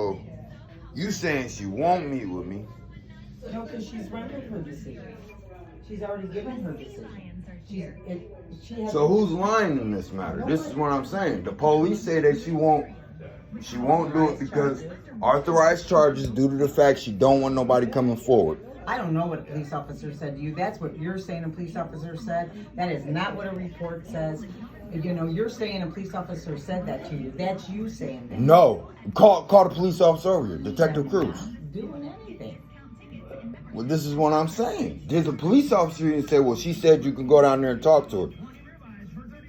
So, you saying she won't meet with me? No, because she's rendered her decision. She's already given her decision. So who's lying in this matter? This is what I'm saying. The police say that she won't do it because authorized charges due to the fact she don't want nobody coming forward. I don't know what a police officer said to you. That's what you're saying a police officer said. That is not what a report says. You know, you're saying a police officer said that to you. That's you saying that. No. Call the police officer over here, Detective Cruz. Doing anything. Well, this is what I'm saying. There's a police officer here and say, well, she said you can go down there and talk to her.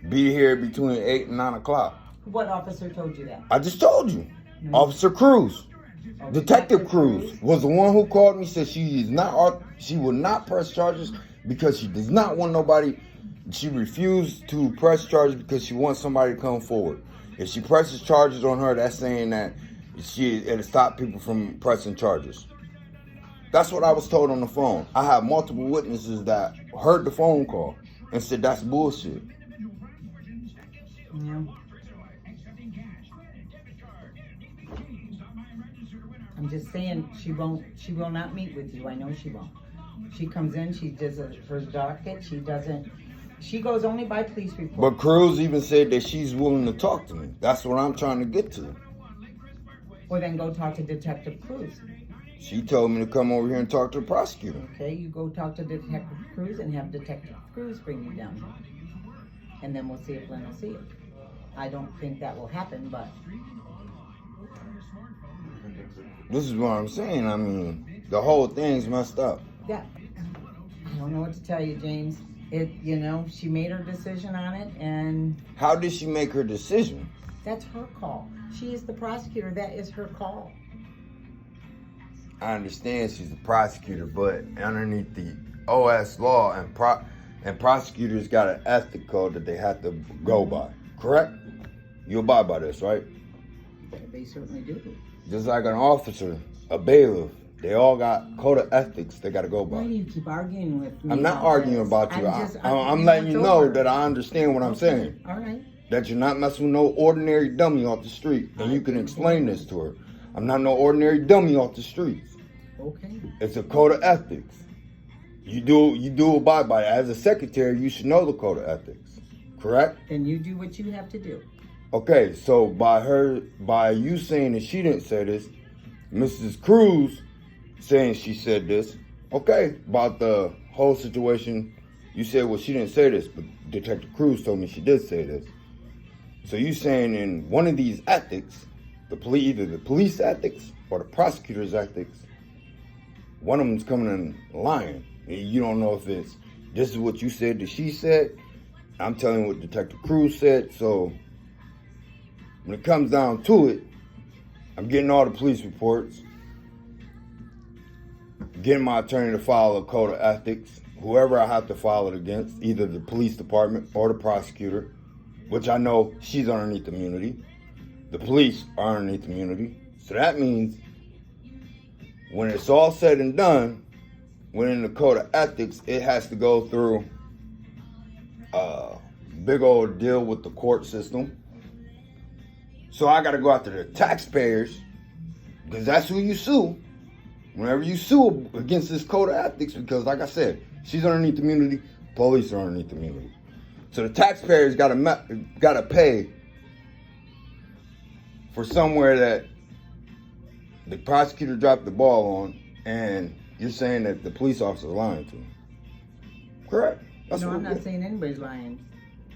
Be here between 8 and 9 o'clock. What officer told you that? I just told you. No. Officer Cruz. Detective Cruz was the one who called me, said she will not press charges because she does not want nobody. She refused to press charges because she wants somebody to come forward. If she presses charges on her, that's saying that it'll stop people from pressing charges. That's what I was told on the phone. I have multiple witnesses that heard the phone call and said that's bullshit. Yeah. I'm just saying she will not meet with you. I know she won't. She comes in, she does her docket, she goes only by police report. But Cruz even said that she's willing to talk to me. That's what I'm trying to get to. Well, then go talk to Detective Cruz. She told me to come over here and talk to the prosecutor. Okay, you go talk to Detective Cruz and have Detective Cruz bring you down here. And then we'll see if Lynn will see it. I don't think that will happen, but... This is what I'm saying. I mean, the whole thing's messed up. Yeah. I don't know what to tell you, James. She made her decision on it, and... How did she make her decision? That's her call. She is the prosecutor. That is her call. I understand she's a prosecutor, but underneath the OS law and prosecutors got an ethic code that they have to go by. Correct? You abide by this, right? They certainly do. Just like an officer, a bailiff, they all got code of ethics they got to go by. Why do you keep arguing with me? I'm not arguing about you. I'm letting you know that I understand what I'm saying. All right. That you're not messing with no ordinary dummy off the street. And you can explain this to her. I'm not no ordinary dummy off the streets. Okay. It's a code of ethics. You do abide by it. As a secretary, you should know the code of ethics. Correct? Then you do what you have to do. Okay, so by you saying that she didn't say this, Mrs. Cruz saying she said this, okay, about the whole situation, you said, well, she didn't say this, but Detective Cruz told me she did say this. So you saying in one of these ethics, either the police ethics or the prosecutor's ethics, one of them's coming in lying. You don't know if this is what you said that she said. I'm telling you what Detective Cruz said, so when it comes down to it, I'm getting all the police reports, getting my attorney to file a code of ethics, whoever I have to file it against, either the police department or the prosecutor, which I know she's underneath immunity. The police are underneath immunity. So that means when it's all said and done, when in the code of ethics, it has to go through a big old deal with the court system. So I got to go after the taxpayers, because that's who you sue. Whenever you sue against this code of ethics, because like I said, she's underneath immunity, police are underneath immunity. So the taxpayers got to pay for somewhere that the prosecutor dropped the ball on, and you're saying that the police officer is lying to him. Correct? No, I'm not saying anybody's lying.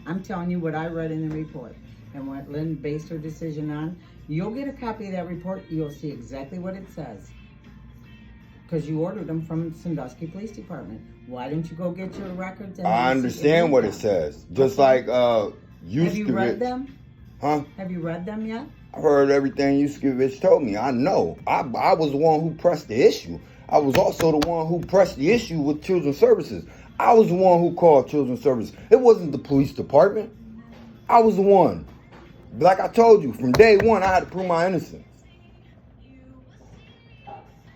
I'm telling you what I read in the report and what Lynn based her decision on. You'll get a copy of that report. You'll see exactly what it says. Because you ordered them from Sandusky Police Department. Why don't you go get your records? And I understand what it says. Just like Have you read them? Huh? Have you read them yet? I heard everything Yuskevich told me. I know. I was the one who pressed the issue. I was also the one who pressed the issue with Children's Services. I was the one who called Children's Services. It wasn't the police department. I was the one. Like I told you, from day one, I had to prove my innocence.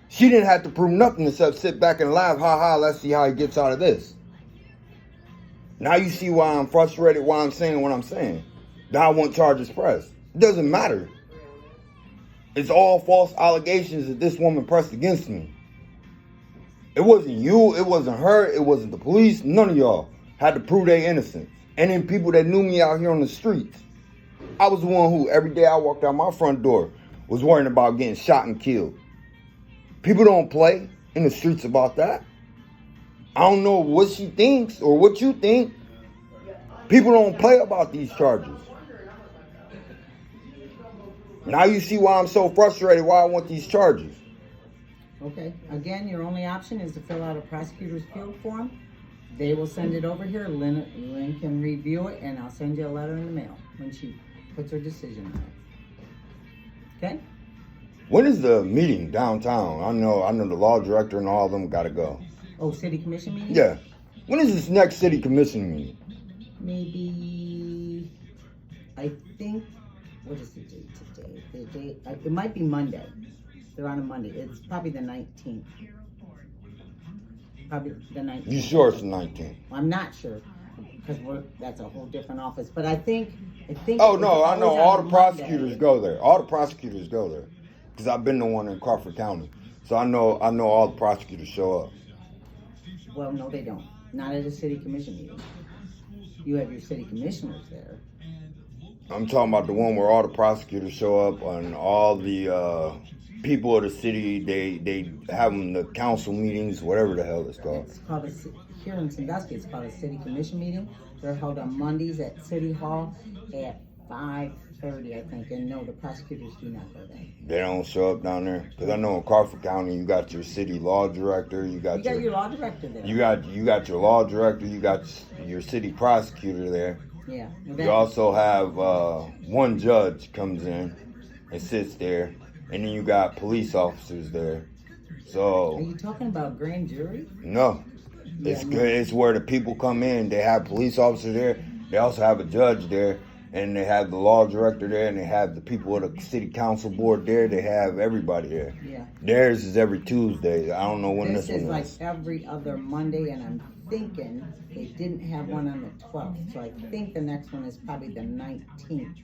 She didn't have to prove nothing except sit back and laugh. Ha ha, let's see how he gets out of this. Now you see why I'm frustrated, why I'm saying what I'm saying. That I want charges pressed. It doesn't matter. It's all false allegations that this woman pressed against me. It wasn't you, it wasn't her, it wasn't the police. None of y'all had to prove their innocence. And then people that knew me out here on the streets. I was the one who, every day I walked out my front door, was worrying about getting shot and killed. People don't play in the streets about that. I don't know what she thinks or what you think. People don't play about these charges. Now you see why I'm so frustrated, why I want these charges. Okay. Again, your only option is to fill out a prosecutor's field form. They will send it over here. Lynn can review it, and I'll send you a letter in the mail when she puts her decision on it. Okay? When is the meeting downtown? I know the law director and all of them got to go. Oh, city commission meeting? Yeah. When is this next city commission meeting? Maybe, I think, what is the date today? The date, it might be Monday. They're on a Monday. It's probably the 19th. Probably the 19th. You sure it's the 19th? I'm not sure, because that's a whole different office. But I think. Oh, no, I know all the prosecutors Monday. go there. All the prosecutors go there. Because I've been the one in Crawford County. So I know all the prosecutors show up. Well, no, they don't. Not at a city commission meeting. You have your city commissioners there. I'm talking about the one where all the prosecutors show up and all the people of the city, they have them the council meetings, whatever the hell it's called. It's called here in Sandusky, it's called a city commission meeting. They're held on Mondays at City Hall at 5:30, I think. And no, the prosecutors do not go there. They don't show up down there? Because I know in Crawford County, you got your city law director, you got your law director there. You got your law director, you got your city prosecutor there. Yeah. You also have one judge comes in and sits there, and then you got police officers there. So are you talking about grand jury? No. It's good. It's where the people come in. They have police officers there. They also have a judge there, and they have the law director there, and they have the people of the city council board there. They have everybody there. Yeah. Theirs is every Tuesday. I don't know when this one is. This is like every other Monday, and I'm thinking they didn't have one on the 12th, so I think the next one is probably the 19th.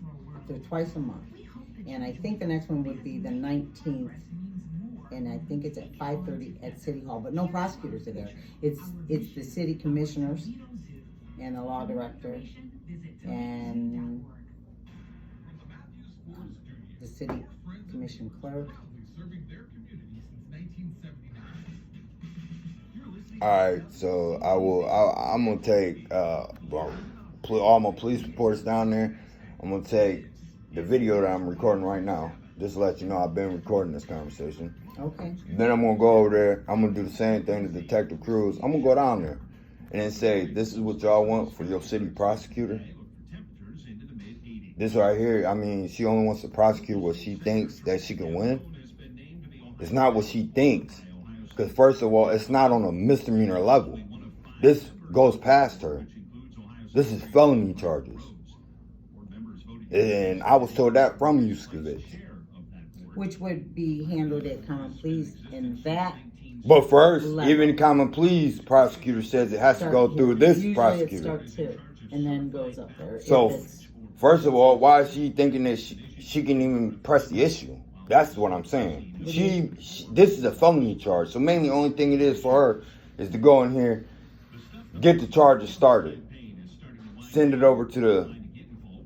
They're twice a month, and I think the next one would be the 19th. And I think it's at 5:30 at City Hall, but no prosecutors are there. It's the city commissioners and the law director and the city commission clerk. All right, so I'm gonna take all my police reports down there. I'm gonna take the video that I'm recording right now. Just to let you know, I've been recording this conversation. Okay. Then I'm going to go over there. I'm going to do the same thing to Detective Cruz. I'm going to go down there and then say, this is what y'all want for your city prosecutor. This right here, I mean, she only wants to prosecute what she thinks that she can win. It's not what she thinks. Because first of all, it's not on a misdemeanor level. This goes past her. This is felony charges. And I was told that from Yuskevich. Which would be handled at common pleas in that. But first, level. even common pleas prosecutor says it has to go through this Usually prosecutor. It starts here and then goes up there. So, first of all, why is she thinking that she can even press the issue? That's what I'm saying. This is a felony charge. So mainly, the only thing it is for her is to go in here, get the charges started, send it over to the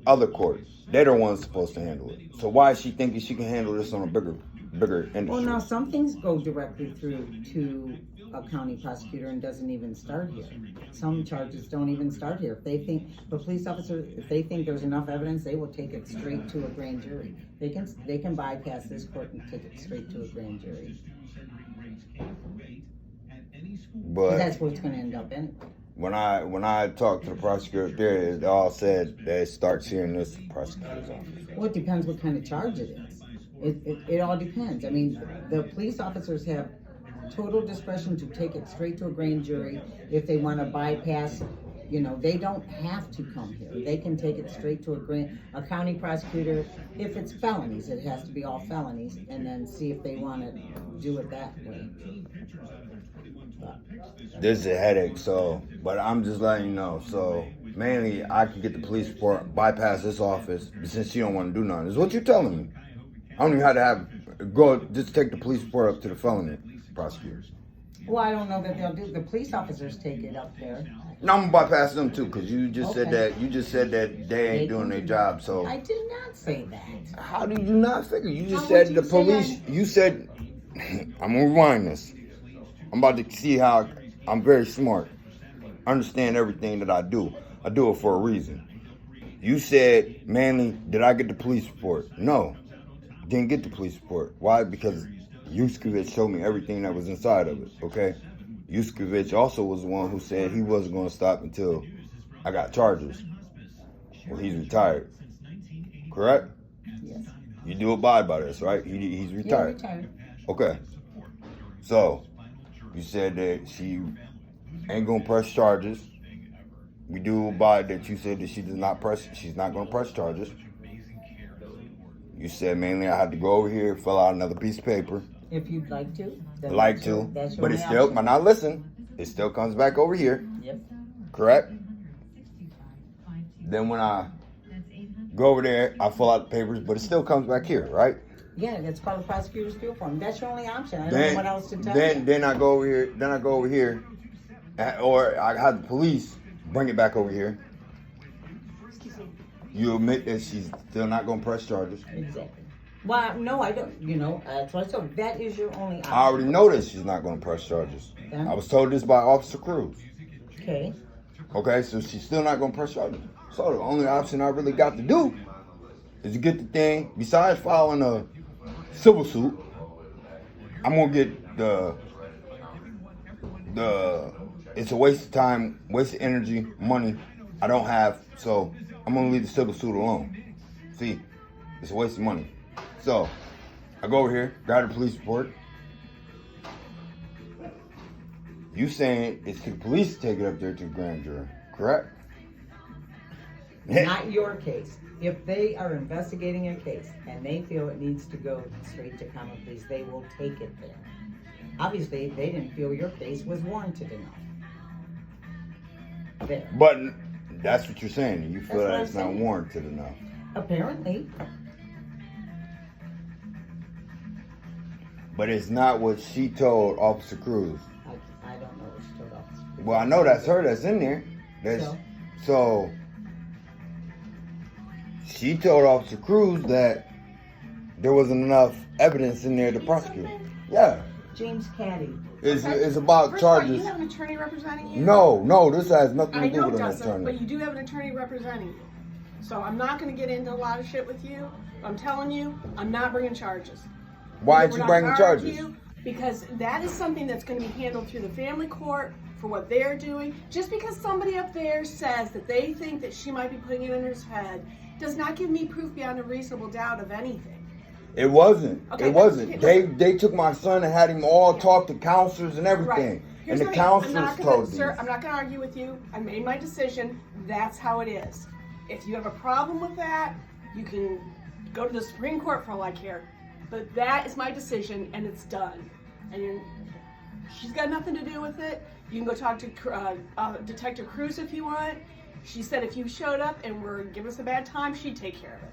other court. They're the ones supposed to handle it. So why is she thinking she can handle this on a bigger industry? Well, now some things go directly through to a county prosecutor and doesn't even start here. Some charges don't even start here. If they think the police officer, if they think there's enough evidence, they will take it straight to a grand jury. They can bypass this court and take it straight to a grand jury. But that's where it's going to end up anyway. When I talked to the prosecutor there, they all said that it starts here in this prosecutor's office. Well, it depends what kind of charge it is. It all depends. I mean, the police officers have total discretion to take it straight to a grand jury if they want to bypass. You know, they don't have to come here. They can take it straight to a county prosecutor. If it's felonies, it has to be all felonies, and then see if they want to do it that way. This is a headache, but I'm just letting you know. So mainly, I can get the police report, bypass this office, but since she don't want to do nothing. Is what you're telling me. I don't even have to just take the police report up to the felony prosecutors. Well, I don't know that they'll do. The police officers take it up there. No, I'm gonna bypass them too, because you just Okay. said that they ain't doing their job. So I did not say that. how do you not figure? You just How said would the you say police. You said I'm gonna rewind this. I'm about to see how I'm very smart. Understand everything that I do. I do it for a reason. You said, Manly, did I get the police report? No, didn't get the police report. Why? Because Yuskevich showed me everything that was inside of it. Okay. Yuskevich also was the one who said he wasn't going to stop until I got charges. Well, he's retired. Correct? Yes. You do abide by this, right? He's retired. Yeah, retired. Okay. So, you said that she ain't going to press charges. We do abide that you said that she's not going to press charges. You said mainly I had to go over here, fill out another piece of paper. If you'd like to. That's That's but your it still, option. but now listen, it still comes back over here, Yep. correct? Then when I go over there, I fill out the papers, but it still comes back here, right? Yeah, that's called a prosecutor's field form. That's your only option. I don't know what else to tell you. Then I go over here. Then I go over here, or I have the police bring it back over here. You admit that she's still not going to press charges. Exactly. Well, no, I don't. You know, that's what I told you. That is your only option. I already know that she's not going to press charges. Yeah. I was told this by Officer Cruz. Okay. Okay, so she's still not going to press charges. So the only option I really got to do is to get the thing, besides filing a civil suit, I'm going to get it's a waste of time, waste of energy, money I don't have, so I'm going to leave the civil suit alone. See, it's a waste of money. So, I go over here, got a police report. You saying it's to the police to take it up there to the grand jury, correct? Not your case. If they are investigating a case and they feel it needs to go straight to common pleas, they will take it there. Obviously, they didn't feel your case was warranted enough. There. But that's what you're saying. You feel That's what that I'm it's not saying. warranted enough. Apparently. But it's not what she told Officer Cruz. I don't know what she told Officer Cruz. Well, I know that's her that's in there. So she told Officer Cruz that there wasn't enough evidence in there to prosecute. Yeah. James Caddy. It's about First of all, charges. you have an attorney representing you? No, this has nothing I to do know it with an doesn't, attorney. but you do have an attorney representing you. So I'm not going to get into a lot of shit with you. I'm telling you, I'm not bringing charges. Why aren't We're you not bringing gonna charges? argue, because that is something that's going to be handled through the family court for what they're doing. Just because somebody up there says that they think that she might be putting it in her head does not give me proof beyond a reasonable doubt of anything. It wasn't. Okay, It wasn't. okay, They took my son and had him all talk to counselors and everything. Right. Here's And the thing, counselors told these. Sir, I'm not going to argue with you. I made my decision. That's how it is. If you have a problem with that, you can go to the Supreme Court for all I care. But that is my decision, and it's done. And she's got nothing to do with it. You can go talk to Detective Cruz if you want. She said if you showed up and were giving us a bad time, she'd take care of it.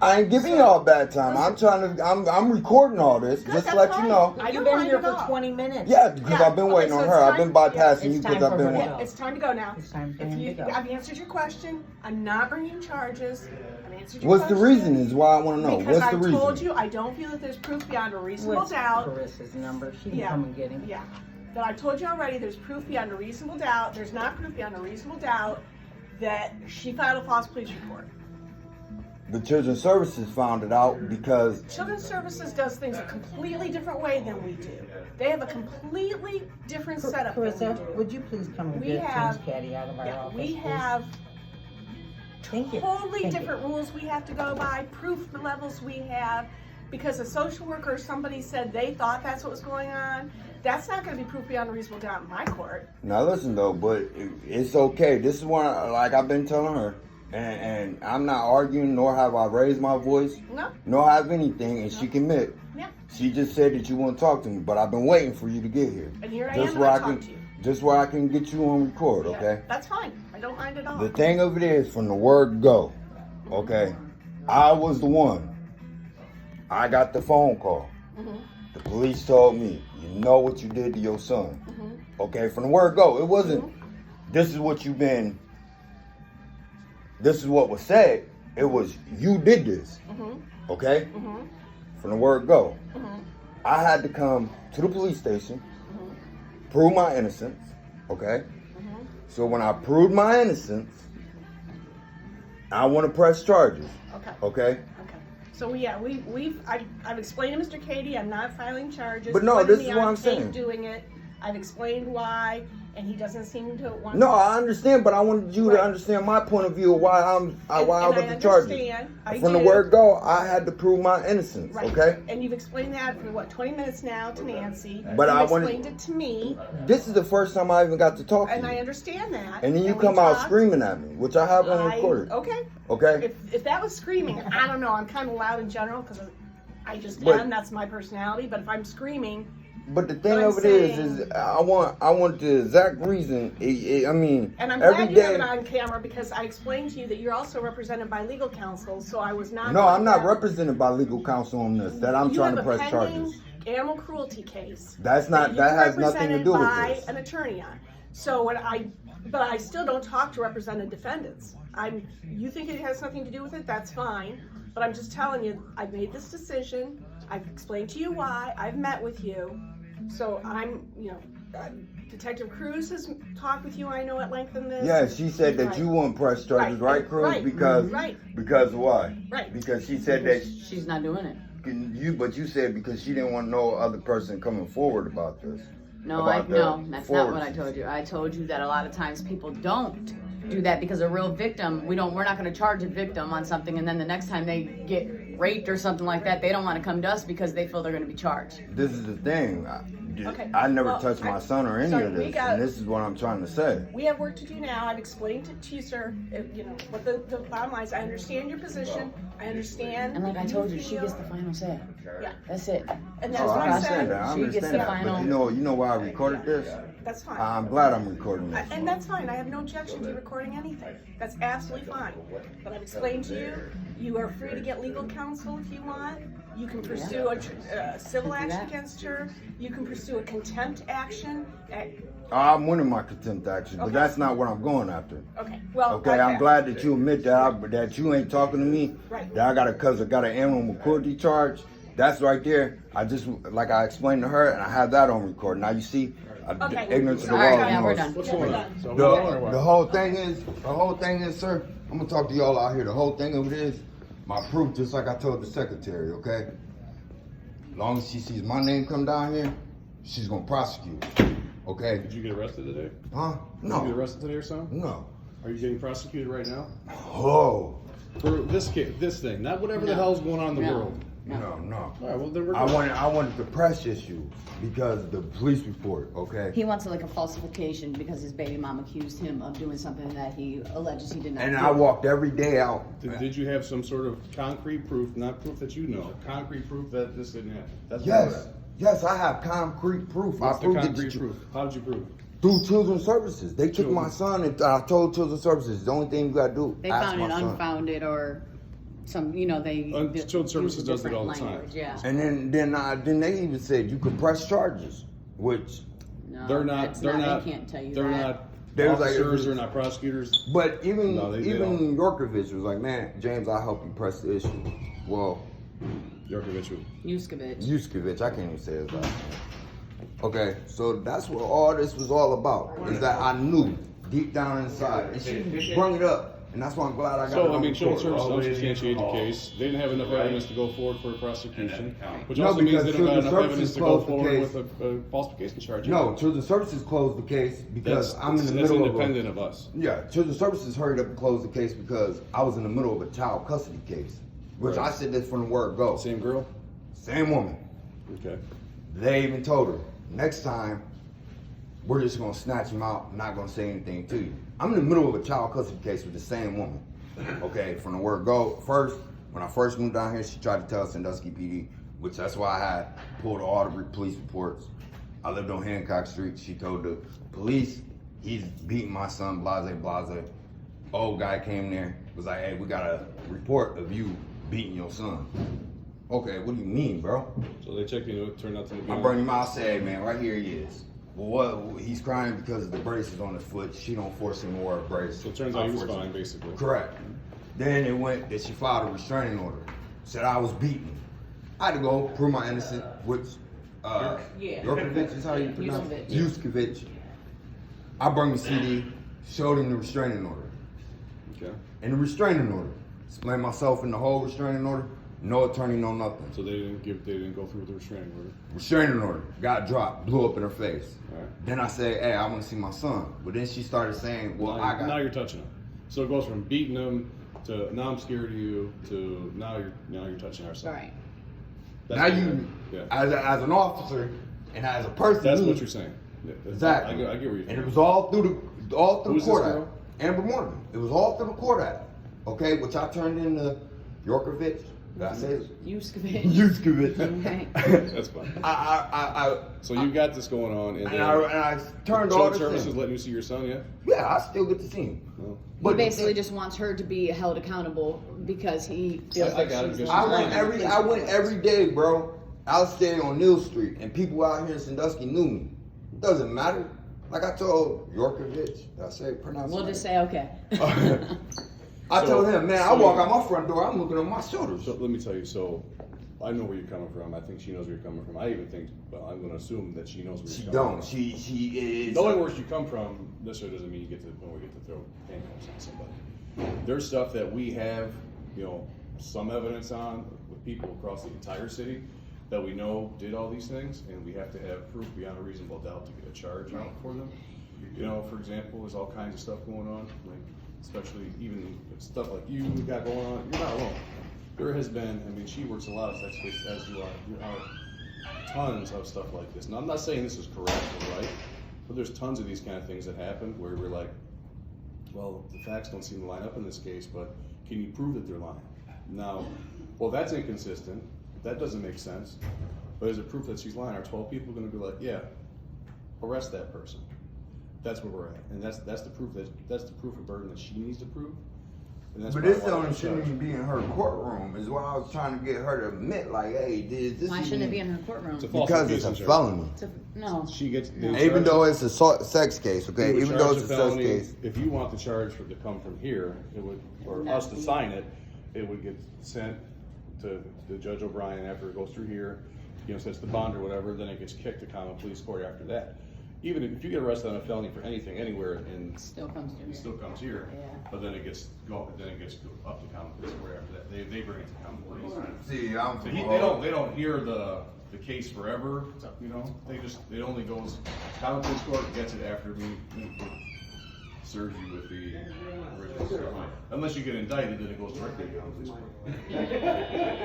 I ain't giving y'all a bad time. I'm recording all this just to that's let you fine. know. I You've don't been mind here at for all. 20 minutes. Yeah, because Yeah, I've been okay, waiting so on it's her. I've time- been bypassing it's you time because I've for been her to waiting. go. It's time to go now. It's time for him to go. I've answered your question. I'm not bringing charges. I've answered your What's the question. reason is what I want to know. Because What's the I told reason? you I don't feel that there's proof beyond a reasonable What's doubt. Carissa's number? She can Yeah. come and get him. Yeah. That I told you already, there's proof beyond a reasonable doubt. There's not proof beyond a reasonable doubt that she filed a false police report. The Children's Services found it out because Children's Services does things a completely different way than we do. They have a completely different setup than we Carissa, do. would you please come and We get have- James Caddy out of our Yeah, office? we please? have Thank you. totally Thank you. different rules we have to go by, proof levels we have. Because a social worker or somebody said they thought that's what was going on, that's not going to be proof beyond a reasonable doubt in my court. now listen though, but it's okay. This is what like I've been telling her, and I'm not arguing nor have I raised my voice, No? nor have anything, and she can admit. Yeah. She just said that you want to talk to me, but I've been waiting for you to get here. And here I Just am and where I I can, talked to you. just where I can get you on record, Yeah, okay? that's fine. I don't mind at all. The thing of it is, from the word go, okay, I was the one I got the phone call. The police told me, you know what you did to your son. Okay, from the word go, it wasn't, this is what you've been, this is what was said. It was, you did this. Okay? From the word go. I had to come to the police station, prove my innocence. Okay? So when I proved my innocence, I want to press charges. Okay? So yeah, I've explained to Mr. Katie I'm not filing charges. But no, Putting this me is what on I'm tape saying. Doing it. I've explained why, and he doesn't seem to want. No, I understand, but I wanted you to understand my point of view of why I got the charges. From the word go, I had to prove my innocence. Right. Okay. And you've explained that for what 20 minutes now to Nancy. But you I explained it to me. This is the first time I even got to talk to And you. I understand that. And then you we come out talked. screaming at me, which I have on recorded. Okay. Okay. If that was screaming, I don't know. I'm kind of loud in general because I just But- am. That's my personality. But if I'm screaming. But the thing I'm of it is I want the exact reason. I mean, And I'm every glad you day. have it on camera because I explained to you that you're also represented by legal counsel. So I was not. No, I'm not represented by legal counsel on this. That I'm trying to press charges. Animal cruelty case. That's not. That has nothing to do with by this. an attorney on. So but I still don't talk to represented defendants. You think it has nothing to do with it? That's fine. But I'm just telling you, I've made this decision. I've explained to you why. I've met with you. So Detective Cruz has talked with you, I know, at length in this. Yeah, she said that you won't press charges, right, Cruz? Because why? Right. Because she said that She's not doing it. But you said because she didn't want no other person coming forward about this. No, that's not what I told you. I told you that a lot of times people don't do that because a real victim, we're not going to charge a victim on something, and then the next time they get raped or something like that, they don't want to come to us because they feel they're going to be charged. This is the thing. Okay. I never touched my son or any of this, and this is what I'm trying to say. We have work to do now. I've explained to you, sir, what the bottom line is. I understand your position. I understand. And like I told you, she gets the final say. Yeah. That's it. And that's Oh, what I I understand said. that. I She gets understand the that. final- But you know why I recorded this? That's fine. I'm glad I'm recording this. And that's fine. I have no objection to recording anything. That's absolutely fine. But I've explained to you, you are free to get legal counsel if you want. You can pursue a civil action against her. You can pursue a contempt action. I'm winning my contempt action, but that's not what I'm going after. Okay. Well. Okay, I'm glad that you admit that you ain't talking to me. Right. That I got an animal cruelty charge. That's right there. I just, like I explained to her, and I have that on record. Now you see, Okay. ignorance of the All right, law. yeah, we're knows. done. What's going on? So we're going or what? The whole thing is, sir, I'm gonna talk to y'all out here. The whole thing of it is, my proof, just like I told the secretary, okay? As long as she sees my name come down here, she's gonna prosecute, okay? Did you get arrested today? Huh? Did you get No. arrested today or something? No. Are you getting prosecuted right now? Oh. For this case, this thing, not whatever the hell's going on in the No. world. No. All right, well then we're I good. wanted the press issue because the police report, okay? He wants like a falsification because his baby mom accused him of doing something that he alleges he did not And do. I walked every day out. Did you have some sort of concrete proof, not proof that you know, concrete proof that this didn't happen? That's where we're Yes. at. Yes, I have concrete proof. What's I the proved it concrete to you. proof? How did you prove it? Through Children's Services. They took Children. my son and I told Children's Services, the only thing you gotta do, They ask found my it son. unfounded or some, they. Children's Services use a does it different all the time. language, Yeah. And then they even said you could press charges, which, No, They're not. it's They're not. They can't tell you They're that. not They was like, officers. They're not prosecutors. but even No, they even Yorkovich was like, man, James, I'll help you press the issue. Well, Yorkovich. Yuskovic. I can't even say his last name. Okay, so that's what all this was all about. Is that I knew deep down inside, and she brought it up, and that's why I'm glad I got it So, on Children's record. Services unsubstantiated the case. They didn't have enough evidence to go forward for a prosecution, which No, also means because they don't have Children's enough evidence Services to go closed the forward case. with a falsification charge. No, Children's Services closed the case because I'm in the that's middle independent of of us. Yeah, Children's Services hurried up and closed the case because I was in the middle of a child custody case, which Right. I said this from the word go. Same girl? Same woman. Okay. They even told her, next time, we're just gonna snatch him out, not gonna say anything to you. I'm in the middle of a child custody case with the same woman. Okay, from the word go. First, when I first moved down here, she tried to tell Sandusky PD, which that's why I had pulled all the police reports. I lived on Hancock Street. She told the police, he's beating my son, blase, blase. Old guy came there, was like, hey, we got a report of you beating your son. Okay, what do you mean, bro? So they checked into it, turned out to be. I bring him out, say, hey, man, right here he is. Well, what? He's crying because the brace is on his foot. She don't force him to wear a brace. So it turns out he was fine, basically. Correct. Then it went that she filed a restraining order. Said I was beaten. I had to go prove my innocence, which Yorkovich is how you pronounce it? Yuskovic. I bring the CD, showed him the restraining order. Okay. In the restraining order, explained myself in the whole restraining order. No attorney, no nothing. So they didn't go through with the restraining order. Restraining order got dropped, blew up in her face. All right. Then I said, hey, I want to see my son. But then she started saying, well, Now you're touching him. So it goes from beating him to now I'm scared of you to now you're touching our son. Right. Now you, as an officer and as a person. That's what you're saying. Yeah, Exactly. I get where you're And it from. was all through the Who's court this act. girl? Amber Morgan. It was all through the court act. Okay, which I turned into Yorkovich. Did I say it? Yuskovic. Yuskovic. Okay. That's fine. I So you got this going on, and then I turned all Children's this Services in. letting you see your son yet? Yeah, I still get to see him. No. He basically just wants her to be held accountable because he feels I like got it, she's because I went every day, bro. I was staying on Neal Street, and people out here in Sandusky knew me. It doesn't matter. Like I told Yorkovich, did I say pronounce We'll it? just say okay. I told him, man, I so- walk out my front door, I'm looking on my shoulders. So let me tell you. So I know where you're coming from. I think she knows where you're coming from. I even think, well, I'm going to assume that she knows where She you're coming don't. from. She is. Knowing where you come from necessarily doesn't mean you get to the point where you get to throw handcuffs on somebody. There's stuff that we have, some evidence on with people across the entire city that we know did all these things, and we have to have proof beyond a reasonable doubt to get a charge out for them. For example, there's all kinds of stuff going on, like especially even stuff like you got going on. You're not alone. There has been, she works a lot of sex cases, as do I. Tons of stuff like this. Now, I'm not saying this is correct or right, but there's tons of these kind of things that happen where we're like, well, the facts don't seem to line up in this case, but can you prove that they're lying? Now, well, that's inconsistent. That doesn't make sense. But is it proof that she's lying? Are 12 people going to be like, yeah, arrest that person? That's where we're at, and that's the proof that's the proof of burden that she needs to prove. And that's But why I this want don't to shouldn't charge. even be in her courtroom. Is what I was trying to get her to admit. Like, hey, did this? Why shouldn't it be in her courtroom? It's a Because it's a falsification charge. felony. No. She gets they Even charge though her- it's a sex case, okay. you would Even charge though it's a a sex felony. case. If you want the charge to come from here, it would, for No. us to sign it, it would get sent to Judge O'Brien after it goes through here. Sets the bond or whatever, then it gets kicked to common police court after that. Even if you get arrested on a felony for anything anywhere, and Still comes to it me. still comes here, Yeah. but then it gets up to common police court after that. They bring it to common police. See, I'm So they don't hear the case forever. It only goes common police court gets it after we serves you with the original. Unless you get indicted, then it goes directly to common police court.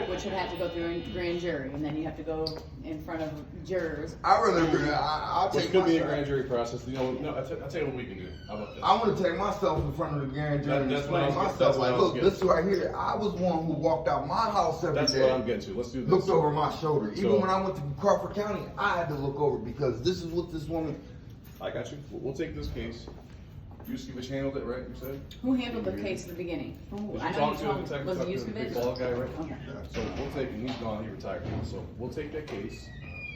Which would have to go through a grand jury, and then you have to go in front of jurors. I really agree. I'll Which take could be a myself. grand jury process. No, I'll tell you what we can do. How about this? I want to take myself in front of the grand jury and That's what I explain was- myself. that's what I Like, was look, getting this right here. I was one who walked out my house every That's day. what I'm getting to. Let's do this. Looked over my shoulder. So- Even when I went to Crawford County, I had to look over because this is what this woman. I got you. We'll take this case. Yuskovic handled it, right? You said. Who handled the case at the beginning? Who? Did I you know talk you to told the me. detective? Was it Talk to the big Yuskovic? bald guy, right? Okay. So we'll take, and he's gone, he retired now. So we'll take that case,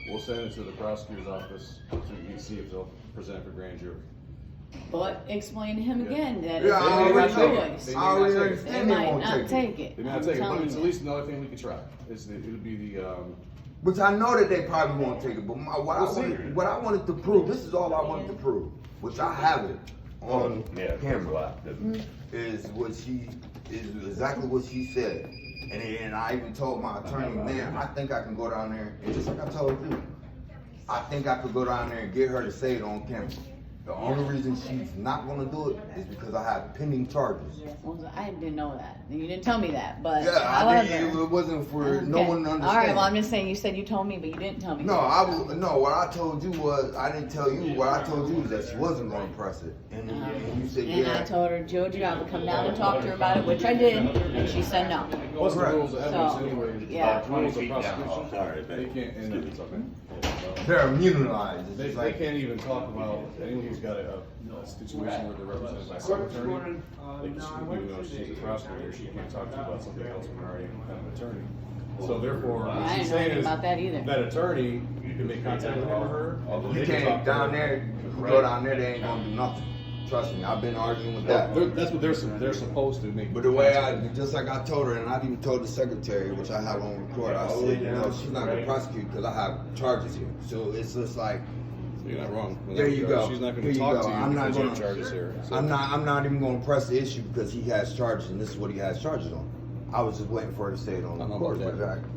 we'll send it to the prosecutor's office to see if they'll present it for grand jury. But explain to him again that Yeah, it's I your already know. choice. They I already may not take it. They understand they might won't not take They it. may not I'm take it, but telling it's at you. least another thing we can try. It would be the, Which I know that they probably won't take it, but what I wanted to prove, this is all I wanted to prove, which I have it on camera, is exactly what she said. And I even told my attorney, man, I think I can go down there, and just like I told you, I think I could go down there and get her to say it on camera. The only reason she's not gonna do it is because I have pending charges. Well, I didn't know that. You didn't tell me that, but Yeah, however. it wasn't for no Okay. one to understand. All right, well, I'm just saying, you said you told me, but you didn't tell me. No, what I told you was, I didn't tell you, what I told you was that she wasn't going to press it. And you said, And I yeah. told her, Jojo, I would come down and talk to her about it, which I did, and she said no. what's the Correct. rules of evidence So, anyway? yeah. Rules of prosecution. They can't, and it's okay. They're immunized. It's They just like, can't even talk about anyone who's got a situation where they're represented by some attorney. They just, even though she's a prosecutor, she can't talk to you about something else when they're already an attorney. So therefore, I what didn't she's know saying anything is about that either. that attorney, you can make contact with him or her. and You they can talk can't to down her. there. You go down there, they ain't gonna do nothing. Trust me, I've been arguing with that. That's what they're supposed to make. But the way just like I told her, and I even told the secretary, which I have on record, I said, you know, she's not gonna prosecute because I have charges here. So it's just like, You're not wrong. there you go. She's not going There to you talk go. to you I'm not because you have gonna- charges here. So. I'm not even gonna press the issue because he has charges, and this is what he has charges on. I was just waiting for her to say it on record,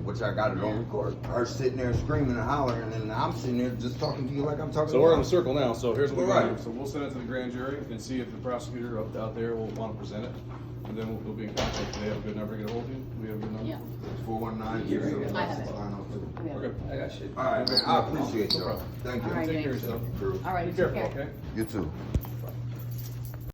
which I got it on record. Her sitting there screaming and hollering, and then I'm sitting there just talking to you like I'm talking. So to we're her. in a circle now. So here's what we're Right. going to do. So we'll send it to the grand jury and see if the prosecutor out there will want to present it, and then we'll be in contact. Do they have a good number to get a hold of you? We have a good number. Yeah. 419. I have it. We're good. I got shit. All right, man. I appreciate you. Thank you. All right, Take care of thanks. yourself. All right, Be take careful, care. okay? You too.